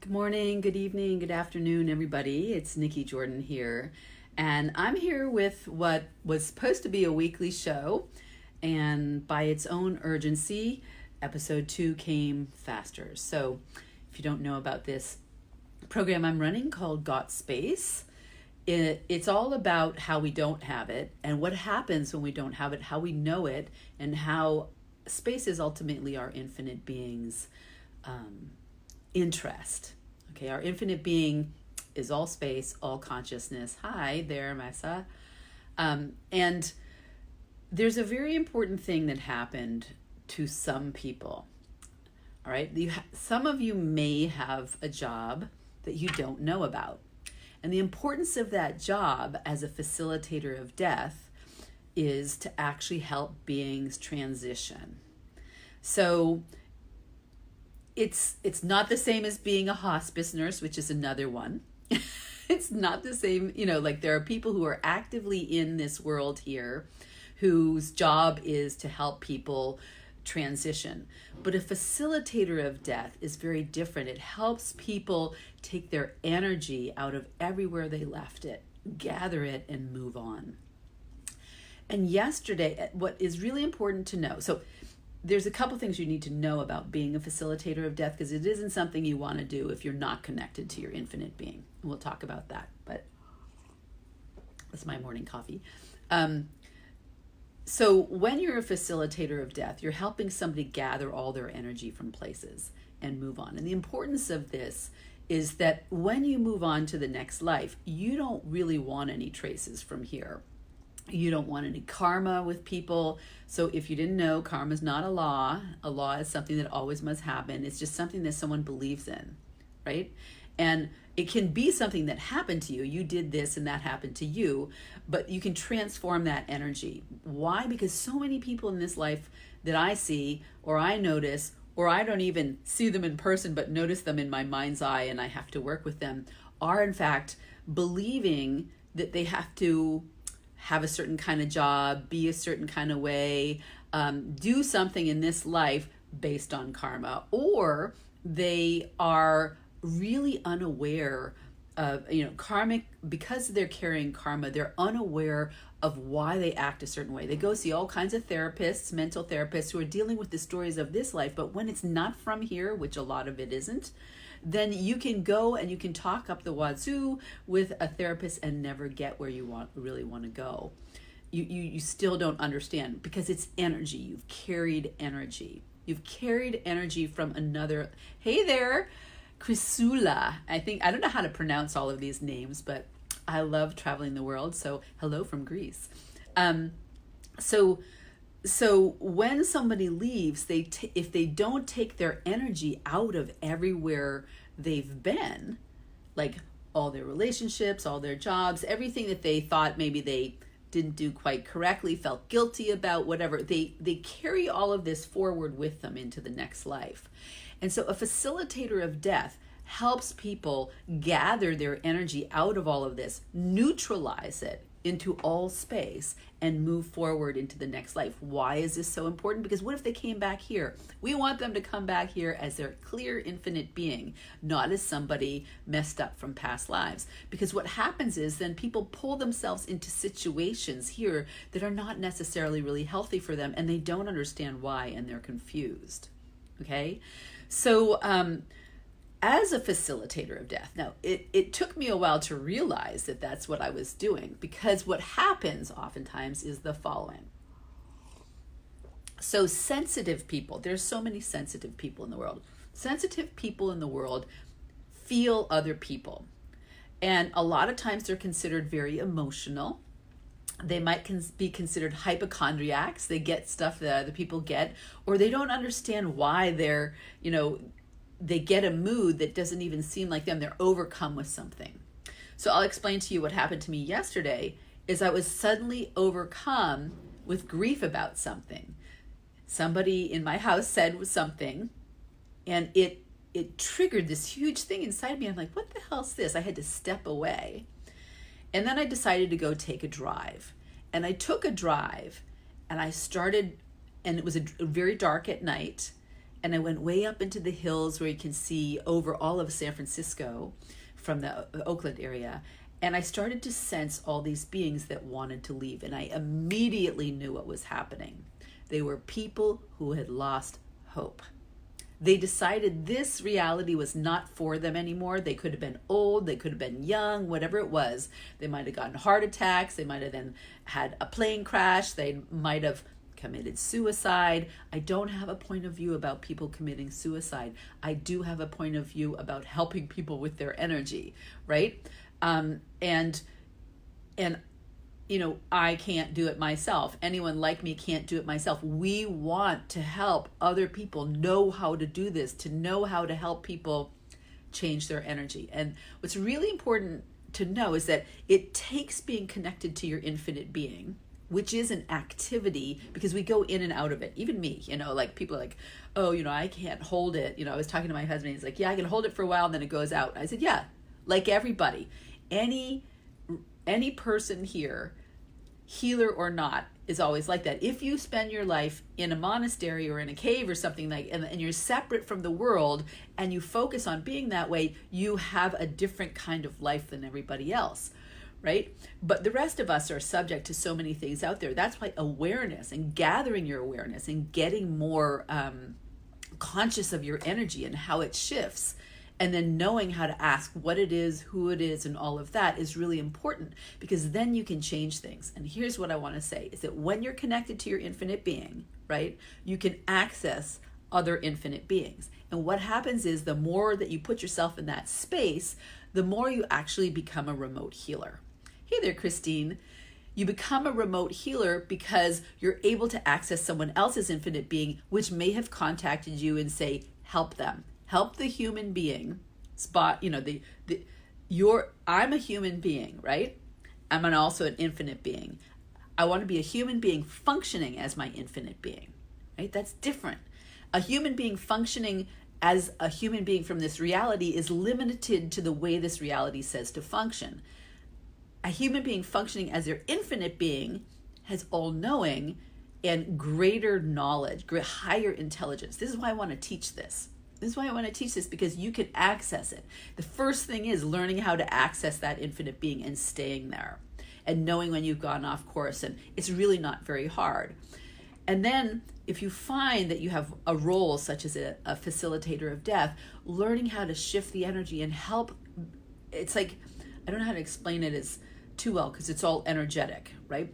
Good morning, good evening, good afternoon, everybody. It's Nikki Jordan here, and I'm here with what was supposed to be a weekly show, and by its own urgency, episode 2 came faster. So, if you don't know about this program I'm running called Got Space, it's all about how we don't have it and what happens when we don't have it, how we know it, and how space is ultimately our infinite being's interest. Okay, our infinite being is all space, all consciousness. Hi there, Mesa. And there's a very important thing that happened to some people. All right, some of you may have a job that you don't know about. And the importance of that job as a facilitator of death is to actually help beings transition. So it's not the same as being a hospice nurse, which is another one. It's not the same, like there are people who are actively in this world here whose job is to help people transition. But a facilitator of death is very different. It helps people take their energy out of everywhere they left it, gather it, and move on. And yesterday, what is really important to know, so there's a couple things you need to know about being a facilitator of death, because it isn't something you want to do if you're not connected to your infinite being. And we'll talk about that, but that's my morning coffee. So when you're a facilitator of death, you're helping somebody gather all their energy from places and move on. And the importance of this is that when you move on to the next life, you don't really want any traces from here. You don't want any karma with people. So if you didn't know, karma is not a law. A law is something that always must happen. It's just something that someone believes in, right? And it can be something that happened to you. You did this and that happened to you, but you can transform that energy. Why? Because so many people in this life that I see or I notice, or I don't even see them in person, but notice them in my mind's eye and I have to work with them, are in fact believing that they have to have a certain kind of job, be a certain kind of way, do something in this life based on karma, or they are really unaware of, karmic, because they're carrying karma, they're unaware of why they act a certain way. They go see all kinds of therapists, mental therapists who are dealing with the stories of this life, but when it's not from here, which a lot of it isn't, then you can go and you can talk up the wazoo with a therapist and never get where you really want to go. You still don't understand, because it's energy. You've carried energy. You've carried energy from another. Hey there, Chrysula. I don't know how to pronounce all of these names, but I love traveling the world. So hello from Greece. So when somebody leaves, if they don't take their energy out of everywhere they've been, like all their relationships, all their jobs, everything that they thought maybe they didn't do quite correctly, felt guilty about, whatever, they carry all of this forward with them into the next life. And so a facilitator of death helps people gather their energy out of all of this, neutralize it into all space, and move forward into the next life. Why is this so important? Because what if they came back here? We want them to come back here as their clear infinite being, not as somebody messed up from past lives. Because what happens is then people pull themselves into situations here that are not necessarily really healthy for them, and they don't understand why, and they're confused. Okay? So, as a facilitator of death, now it took me a while to realize that that's what I was doing, because what happens oftentimes is the following. So sensitive people, there's so many sensitive people in the world. Sensitive people in the world feel other people. And a lot of times they're considered very emotional. They might be considered hypochondriacs. They get stuff that other people get, or they don't understand why they're, they get a mood that doesn't even seem like them. They're overcome with something. So I'll explain to you what happened to me yesterday is I was suddenly overcome with grief about something. Somebody in my house said something, and it triggered this huge thing inside me. I'm like, what the hell's this? I had to step away. And then I decided to go take a drive. And I took a drive, and I started, and it was very dark at night. and I went way up into the hills where you can see over all of San Francisco from the Oakland area. And I started to sense all these beings that wanted to leave. And I immediately knew what was happening. They were people who had lost hope. They decided this reality was not for them anymore. They could have been old, they could have been young, whatever it was. They might have gotten heart attacks, they might have then had a plane crash, they might have committed suicide. I don't have a point of view about people committing suicide. I do have a point of view about helping people with their energy, right? And you know, I can't do it myself. Anyone like me can't do it myself. We want to help other people know how to do this, to know how to help people change their energy. And what's really important to know is that it takes being connected to your infinite being, which is an activity, because we go in and out of it. Even me, you know, like people are like, oh, you know, I can't hold it. You know, I was talking to my husband, he's like, yeah, I can hold it for a while and then it goes out. I said, yeah, like everybody, any person here, healer or not, is always like that. If you spend your life in a monastery or in a cave or something like, and you're separate from the world and you focus on being that way, you have a different kind of life than everybody else, right? But the rest of us are subject to so many things out there. That's why awareness and gathering your awareness and getting more conscious of your energy and how it shifts, and then knowing how to ask what it is, who it is, and all of that is really important, because then you can change things. And here's what I want to say is that when you're connected to your infinite being, right, you can access other infinite beings. And what happens is the more that you put yourself in that space, the more you actually become a remote healer. Hey there, Christine. You become a remote healer because you're able to access someone else's infinite being, which may have contacted you and say, help them. Help the human being spot, you know, I'm a human being, right? I'm also an infinite being. I want to be a human being functioning as my infinite being, right? That's different. A human being functioning as a human being from this reality is limited to the way this reality says to function. A human being functioning as their infinite being has all-knowing and greater knowledge, higher intelligence. This is why I want to teach this. This is why I want to teach this, because you can access it. The first thing is learning how to access that infinite being and staying there and knowing when you've gone off course. And it's really not very hard. And then if you find that you have a role such as a facilitator of death, learning how to shift the energy and help. It's like, I don't know how to explain it as too well, because it's all energetic, right?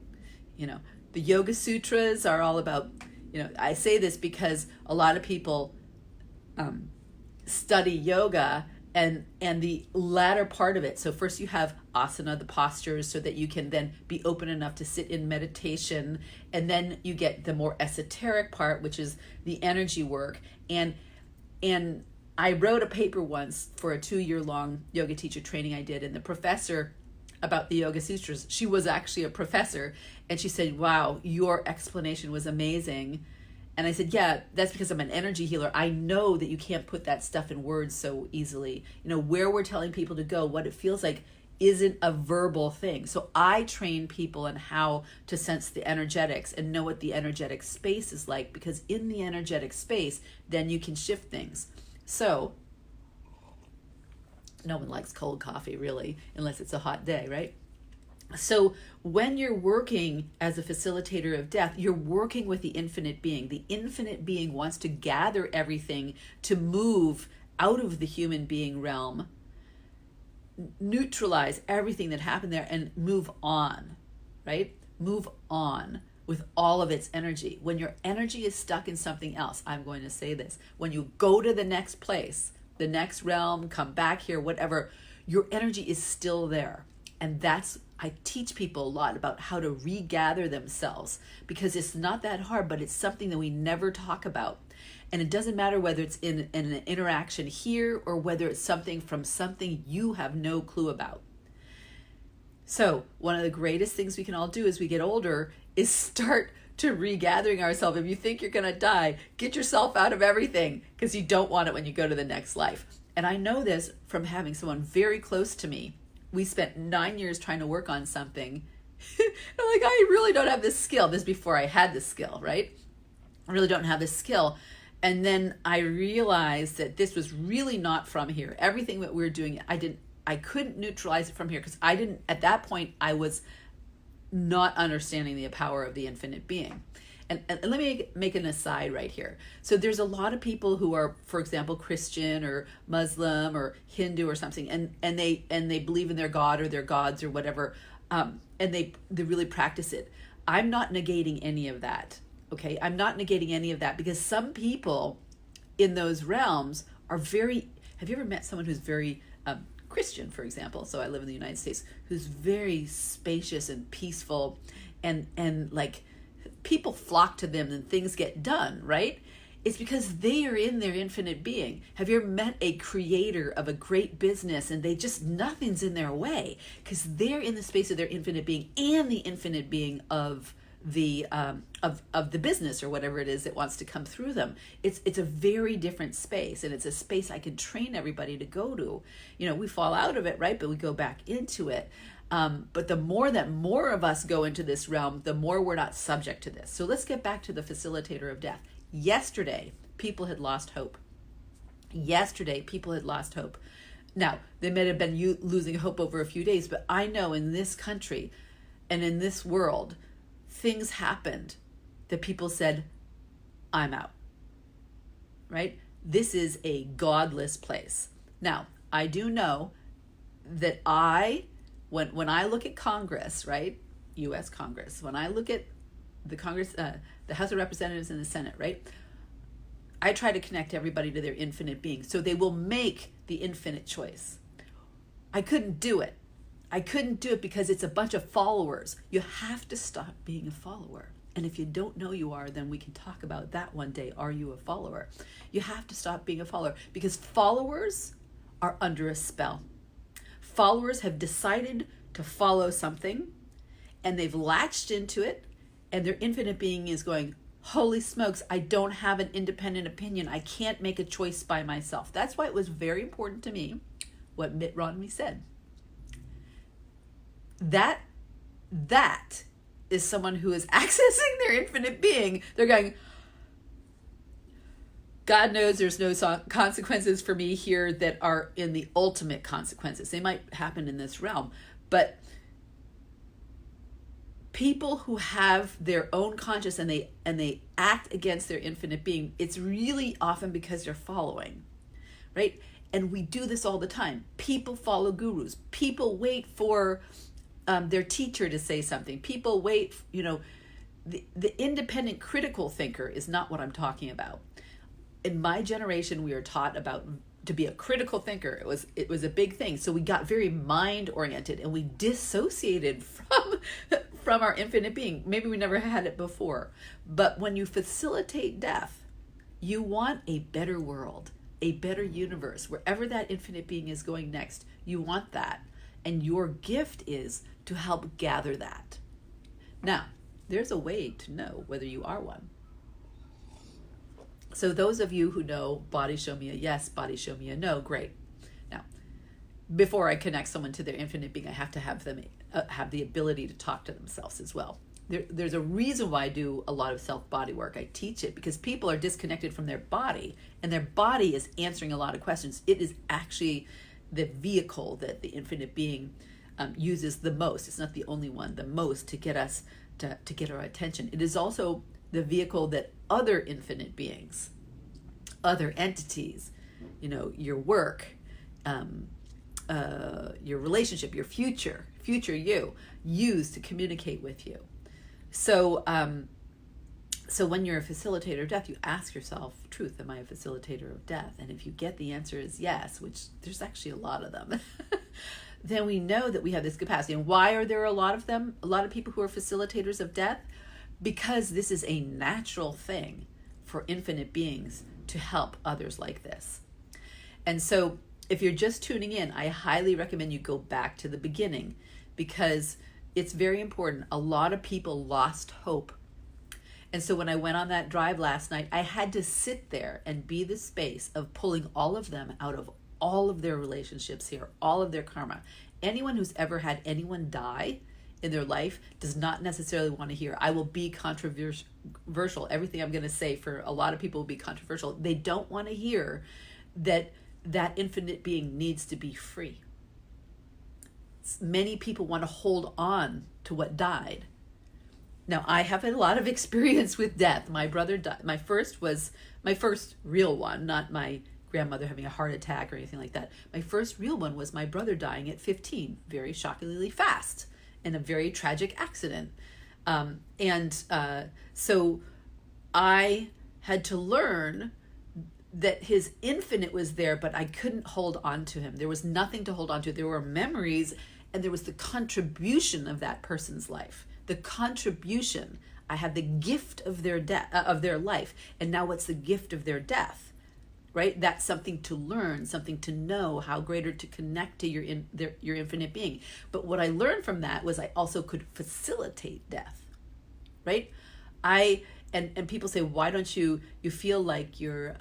You know, the Yoga Sutras are all about, you know, I say this because a lot of people study yoga and the latter part of it. So first you have asana, the postures, so that you can then be open enough to sit in meditation. And then you get the more esoteric part, which is the energy work. And I wrote a paper once for a 2-year-long yoga teacher training I did. And the professor about the Yoga Sutras, she was actually a professor. And she said, wow, your explanation was amazing. And I said, yeah, that's because I'm an energy healer. I know that you can't put that stuff in words so easily. You know, where we're telling people to go, what it feels like isn't a verbal thing. So I train people on how to sense the energetics and know what the energetic space is like, because in the energetic space, then you can shift things. So no one likes cold coffee, really, unless it's a hot day, right? So when you're working as a facilitator of death, you're working with the infinite being. The infinite being wants to gather everything to move out of the human being realm, neutralize everything that happened there, and move on, right? Move on with all of its energy. When your energy is stuck in something else, I'm going to say this, when you go to the next place, the next realm, come back here, whatever, your energy is still there. And I teach people a lot about how to regather themselves, because it's not that hard, but it's something that we never talk about. And it doesn't matter whether it's in an interaction here or whether it's something from something you have no clue about. So one of the greatest things we can all do as we get older is start to regathering ourselves. If you think you're going to die, get yourself out of everything, because you don't want it when you go to the next life. And I know this from having someone very close to me. We spent 9 years trying to work on something. I'm like, I really don't have this skill. This is before I had this skill, right? I really don't have this skill. And then I realized that this was really not from here. Everything that we were doing, I couldn't neutralize it from here, because at that point, I was not understanding the power of the infinite being. And let me make an aside right here. So there's a lot of people who are, for example, Christian or Muslim or Hindu or something, and they believe in their God or their gods or whatever, and they really practice it. I'm not negating any of that. Okay, I'm not negating any of that, because some people in those realms are very. Have you ever met someone who's very Christian, for example? So I live in the United States, who's very spacious and peaceful, and like people flock to them and things get done, right? It's because they are in their infinite being. Have you ever met a creator of a great business and they just, nothing's in their way, because they're in the space of their infinite being and the infinite being of the of the business or whatever it is that wants to come through them. It's a very different space, and it's a space I can train everybody to go to. You know, we fall out of it, right? But we go back into it. But the more of us go into this realm, the more we're not subject to this. So let's get back to the facilitator of death. Yesterday, people had lost hope. Now, they may have been losing hope over a few days, but I know in this country and in this world, things happened that people said, I'm out, right? This is a godless place. Now, I do know that when I look at Congress, right, U.S. Congress, when I look at the Congress, the House of Representatives and the Senate, right, I try to connect everybody to their infinite being, so they will make the infinite choice. I couldn't do it because it's a bunch of followers. You have to stop being a follower. And if you don't know you are, then we can talk about that one day. Are you a follower? You have to stop being a follower, because followers are under a spell. Followers have decided to follow something, and they've latched into it, and their infinite being is going, holy smokes, I don't have an independent opinion. I can't make a choice by myself. That's why it was very important to me what Mitt Romney said. That is someone who is accessing their infinite being. They're going, God knows there's no consequences for me here that are in the ultimate consequences. They might happen in this realm, but people who have their own conscience and they act against their infinite being, it's really often because they're following, right? And we do this all the time. People follow gurus. People wait for their teacher to say something. People wait, the independent critical thinker is not what I'm talking about. In my generation, we were taught about to be a critical thinker. It was a big thing. So we got very mind oriented, and we dissociated from our infinite being. Maybe we never had it before. But when you facilitate death, you want a better world, a better universe. Wherever that infinite being is going next, you want that. And your gift is to help gather that. Now, there's a way to know whether you are one. So those of you who know, body show me a yes, body show me a no, great. Now, before I connect someone to their infinite being, I have to have them have the ability to talk to themselves as well. There's a reason why I do a lot of self-body work. I teach it because people are disconnected from their body, and their body is answering a lot of questions. It is actually the vehicle that the infinite being uses the most. It's not the only one, the most, to get us to get our attention. It is also the vehicle that other infinite beings, other entities, your work, your relationship, your future you, use to communicate with you. So when you're a facilitator of death, you ask yourself, truth, am I a facilitator of death? And if you get the answer is yes, which there's actually a lot of them, then we know that we have this capacity. And why are there a lot of them? A lot of people who are facilitators of death? Because this is a natural thing for infinite beings to help others like this. And so if you're just tuning in, I highly recommend you go back to the beginning, because it's very important. A lot of people lost hope. And so when I went on that drive last night, I had to sit there and be the space of pulling all of them out of all of their relationships here, all of their karma. Anyone who's ever had anyone die in their life does not necessarily want to hear. I will be controversial. Everything I'm going to say for a lot of people will be controversial. They don't want to hear that that infinite being needs to be free. Many people want to hold on to what died. Now, I have a lot of experience with death. My brother died. My first real one, not my grandmother having a heart attack or anything like that. My first real one was my brother dying at 15, very shockingly fast, in a very tragic accident. So I had to learn that his infinite was there, but I couldn't hold on to him. There was nothing to hold on to. There were memories, and there was the contribution of that person's life. The contribution. I had the gift of their of their life, and now what's the gift of their death? Right? That's something to learn, something to know, how greater to connect to your infinite being. But what I learned from that was I also could facilitate death. Right? And people say, why don't you feel like you're,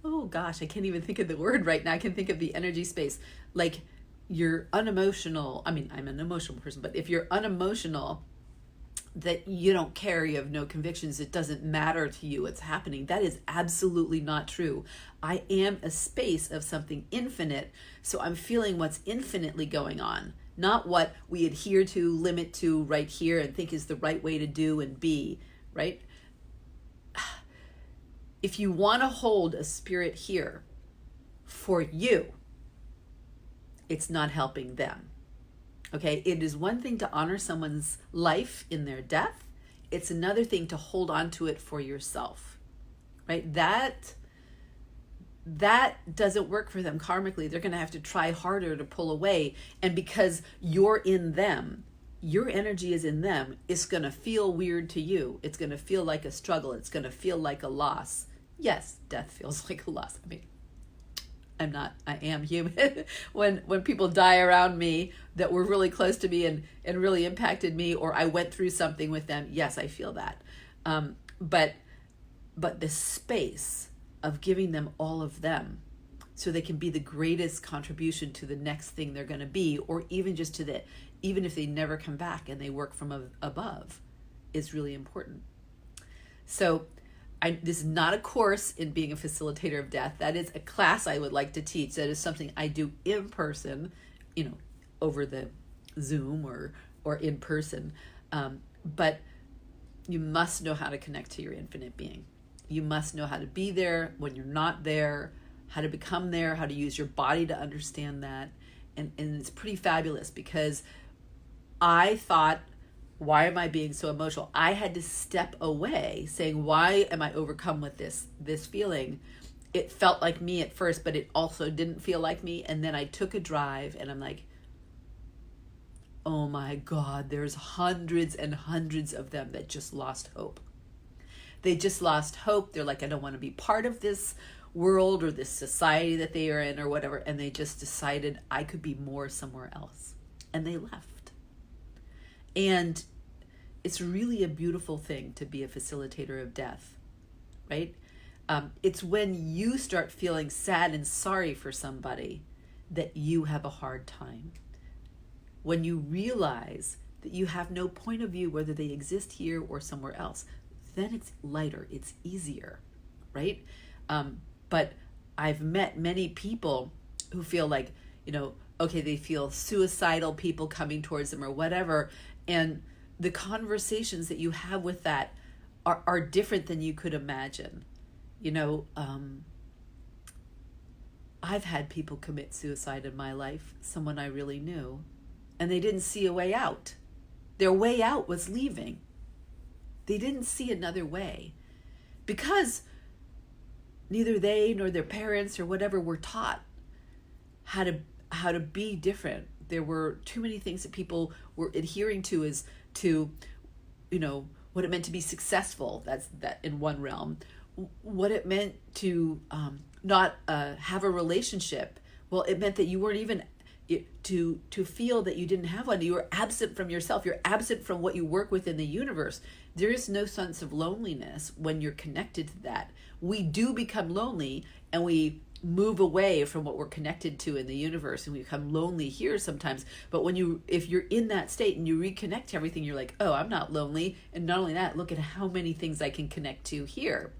oh gosh, I can't even think of the word right now. I can think of the energy space. Like you're unemotional. I mean, I'm an emotional person, but if you're unemotional, that you don't care, you have no convictions, it doesn't matter to you what's happening. That is absolutely not true. I am a space of something infinite, so I'm feeling what's infinitely going on. Not what we adhere to, limit to right here and think is the right way to do and be, right? If you want to hold a spirit here for you, it's not helping them. Okay? It is one thing to honor someone's life in their death. It's another thing to hold on to it for yourself, right? That doesn't work for them karmically. They're going to have to try harder to pull away. And because you're in them, your energy is in them, it's going to feel weird to you. It's going to feel like a struggle. It's going to feel like a loss. Yes, death feels like a loss. I mean, I am human. When people die around me that were really close to me and really impacted me, or I went through something with them, yes, I feel that. But the space of giving them all of them so they can be the greatest contribution to the next thing they're going to be, or even just to even if they never come back and they work from above, is really important. So this is not a course in being a facilitator of death. That is a class I would like to teach. That is something I do in person, over the Zoom or in person. But you must know how to connect to your infinite being. You must know how to be there when you're not there, how to become there, how to use your body to understand that. And it's pretty fabulous, because I thought, why am I being so emotional? I had to step away saying, why am I overcome with this feeling? It felt like me at first, but it also didn't feel like me. And then I took a drive and I'm like, oh my God, there's hundreds and hundreds of them that just lost hope. They just lost hope. They're like, I don't want to be part of this world or this society that they are in or whatever. And they just decided I could be more somewhere else. And they left. And it's really a beautiful thing to be a facilitator of death, right? It's when you start feeling sad and sorry for somebody that you have a hard time. When you realize that you have no point of view whether they exist here or somewhere else, then it's lighter, it's easier, right? But I've met many people who feel like, okay, they feel suicidal people coming towards them or whatever, and the conversations that you have with that are different than you could imagine. I've had people commit suicide in my life, someone I really knew, and they didn't see a way out. Their way out was leaving. They didn't see another way because neither they nor their parents or whatever were taught how to be different. There were too many things that people were adhering to as to, what it meant to be successful. That's that in one realm. What it meant to not have a relationship. Well, it meant that you weren't even to feel that you didn't have one. You were absent from yourself. You're absent from what you work with in the universe. There is no sense of loneliness when you're connected to that. We do become lonely, and we move away from what we're connected to in the universe, and we become lonely here sometimes. But if you're in that state and you reconnect to everything, you're like, oh, I'm not lonely. And not only that, look at how many things I can connect to here.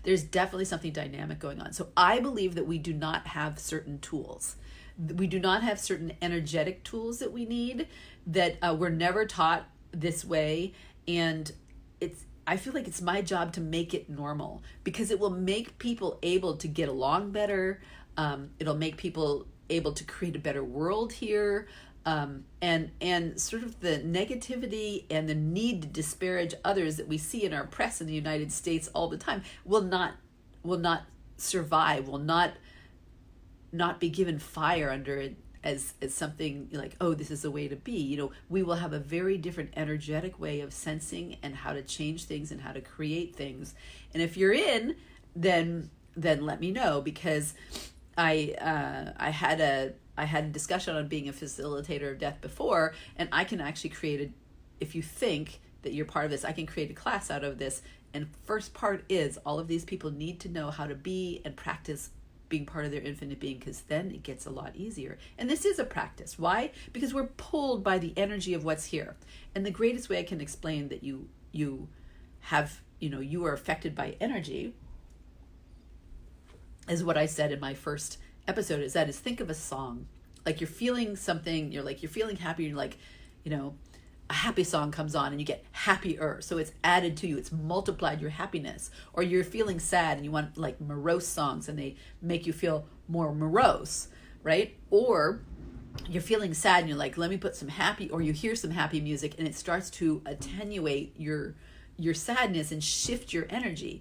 There's definitely something dynamic going on. So I believe that we do not have certain tools. We do not have certain energetic tools that we need, that we're never taught this way. And I feel like it's my job to make it normal, because it will make people able to get along better. It'll make people able to create a better world here. And sort of the negativity and the need to disparage others that we see in our press in the United States all the time will not survive, will not be given fire under it as something like, oh, this is the way to be. We will have a very different energetic way of sensing and how to change things and how to create things. And if you're in, then let me know, because I had a discussion on being a facilitator of death before, and I can actually if you think that you're part of this, I can create a class out of this. And first part is, all of these people need to know how to be and practice being part of their infinite being, because then it gets a lot easier. And this is a practice. Why? Because we're pulled by the energy of what's here. And the greatest way I can explain that you are affected by energy is what I said in my first episode, is think of a song. Like, you're feeling something, you're feeling happy, you're like, a happy song comes on and you get happier. So it's added to you, it's multiplied your happiness. Or you're feeling sad and you want like morose songs and they make you feel more morose, right? Or you're feeling sad and you're like, let me put some happy, or you hear some happy music and it starts to attenuate your sadness and shift your energy.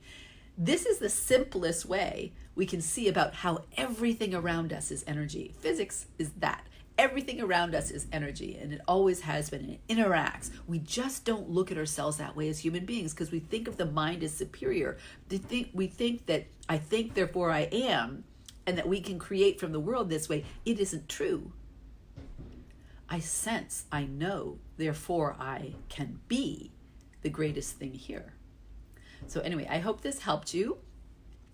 This is the simplest way we can see about how everything around us is energy. Physics is that. Everything around us is energy, and it always has been, and it interacts. We just don't look at ourselves that way as human beings, because we think of the mind as superior. We think that I think, therefore I am, and that we can create from the world this way. It isn't true. I sense, I know, therefore I can be the greatest thing here. So anyway, I hope this helped you.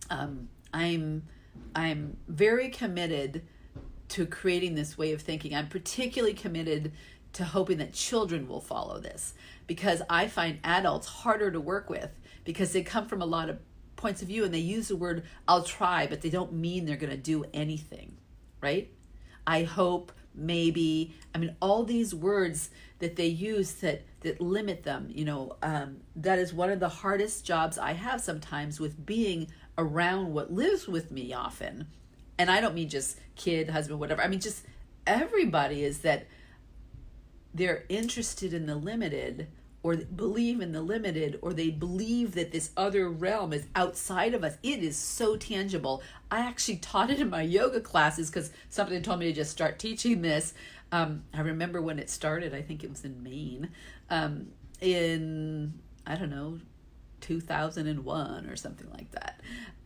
I'm very committed to creating this way of thinking. I'm particularly committed to hoping that children will follow this, because I find adults harder to work with, because they come from a lot of points of view and they use the word I'll try, but they don't mean they're going to do anything, right? I hope, maybe, all these words that they use that limit them, that is one of the hardest jobs I have sometimes, with being around what lives with me often. And I don't mean just kid, husband, whatever. Just everybody, is that they're interested in the limited, or believe in the limited, or they believe that this other realm is outside of us. It is so tangible. I actually taught it in my yoga classes, because somebody told me to just start teaching this. I remember when it started, I think it was in Maine, in, 2001 or something like that.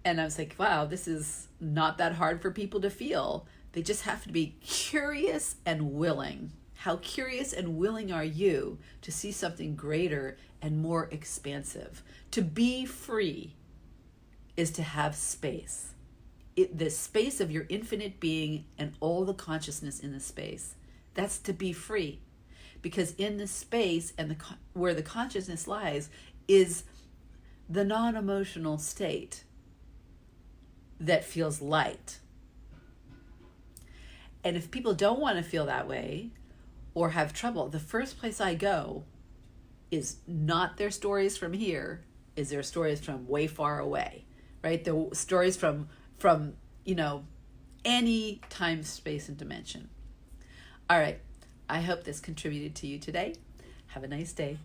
And I was like, wow, this is not that hard for people to feel. They just have to be curious and willing. How curious and willing are you to see something greater and more expansive? To be free is to have space. The space of your infinite being and all the consciousness in the space. That's to be free. Because in the space and where the consciousness lies is the non-emotional state that feels light. And if people don't want to feel that way or have trouble, the first place I go is not their stories from here, is their stories from way far away, right? The stories from any time, space, and dimension. All right. I hope this contributed to you today. Have a nice day.